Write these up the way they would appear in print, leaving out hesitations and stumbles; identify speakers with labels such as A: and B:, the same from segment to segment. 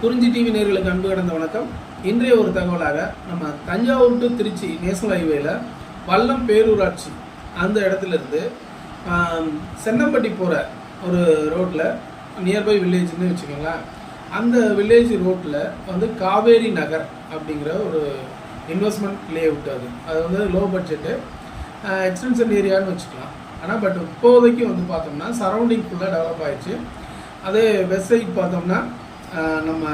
A: குறிஞ்சி டிவி நேயர்களுக்கு அன்பு கடந்த வணக்கம். இன்றைய ஒரு தகவலாக நம்ம தஞ்சாவூர் டு திருச்சி நேஷனல் ஹைவேல வல்லம் பேரூராட்சி அந்த இடத்துல இருந்து சென்னம்பட்டி போகிற ஒரு ரோட்டில் நியர்பை வில்லேஜ்னு வச்சுக்கோங்களேன். அந்த வில்லேஜ் ரோட்டில் வந்து காவேரி நகர் அப்படிங்கிற ஒரு இன்வெஸ்ட்மெண்ட் லே அவுட். அது வந்து லோ பட்ஜெட்டு எக்ஸ்டென்ஷன் ஏரியான்னு வச்சுக்கலாம். ஆனால் பட் இப்போதைக்கு வந்து பார்த்தோம்னா சரௌண்டிங் ஃபுல்லாக டெவலப் ஆகிடுச்சு. அதே வெஸ்ட் சைட் பார்த்தோம்னா நம்ம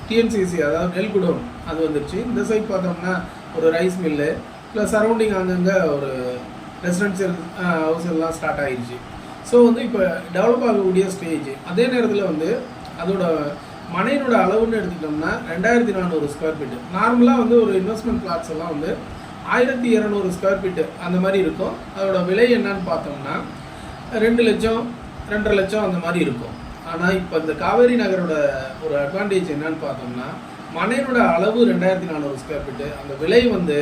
A: டிஎன்சிசி அதாவது நெல் குடோன் அது வந்துடுச்சு. இந்த சைட் பார்த்தோம்னா ஒரு ரைஸ் மில்லு ப்ளஸ் சரௌண்டிங் அங்கங்கே ஒரு ரெசிடென்சியல் ஹவுஸ் எல்லாம் ஸ்டார்ட் ஆகிடுச்சு. ஸோ வந்து இப்போ டெவலப் ஆகக்கூடிய ஸ்டேஜ். அதே நேரத்தில் வந்து அதோட மனையினோட அளவுன்னு எடுத்துக்கிட்டோம்னா 2400 ஸ்கொயர் ஃபீட்டு. நார்மலாக வந்து ஒரு இன்வெஸ்ட்மெண்ட் பிளாட்ஸ் எல்லாம் வந்து 1200 ஸ்கொயர் ஃபீட்டு அந்த மாதிரி இருக்கும். அதோட விலை என்னன்னு பார்த்தோம்னா 2 லட்சம் 2.5 லட்சம் அந்த மாதிரி இருக்கும். ஆனால் இப்போ இந்த காவேரி நகரோட ஒரு அட்வான்டேஜ் என்னன்னு பார்த்தோம்னா மனையோட அளவு 2400 ஸ்கொயர் ஃபீட்டு, அந்த விலை வந்து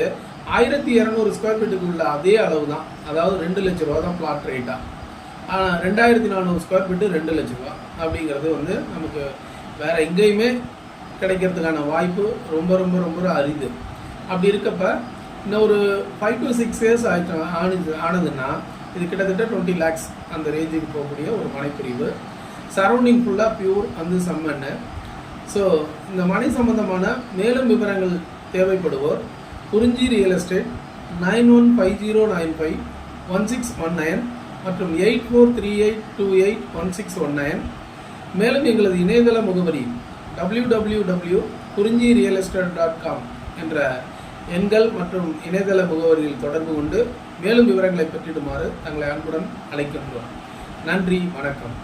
A: 1200 ஸ்கொயர் ஃபீட்டுக்கு உள்ள அதே அளவு தான். அதாவது 2 லட்ச ரூபா தான் பிளாட் ரேட்டாக. ஆனால் 2400 ஸ்கொயர் ஃபீட்டு 2 லட்ச ரூபா அப்படிங்கிறது வந்து நமக்கு வேற எங்கேயுமே கிடைக்கிறதுக்கான வாய்ப்பு ரொம்ப ரொம்ப ரொம்ப அரிது. அப்படி இருக்கப்ப இன்னும் ஒரு 5 to 6 இயர்ஸ் ஆனதுன்னா இது கிட்டத்தட்ட 20 lakhs அந்த ரேஞ்சுக்கு போகக்கூடிய ஒரு மனைப்பிரிவு. சரௌண்டிங் ஃபுல்லாக பியூர் அந்த செம்மண்ணு. ஸோ இந்த மனை சம்பந்தமான மேலும் விவரங்கள் தேவைப்படுவோர் குறிஞ்சி ரியல் எஸ்டேட் 9150951619 மற்றும் 8438281619. மேலும் எங்களது இணையதள முகவரி www.kurinjirealestate.com என்ற எண்கள் மற்றும் இணையதள முகவரியில் தொடர்பு கொண்டு மேலும் விவரங்களை பெற்றிடுமாறு தங்களை அன்புடன் அழைக்கின்றோம். நன்றி, வணக்கம்.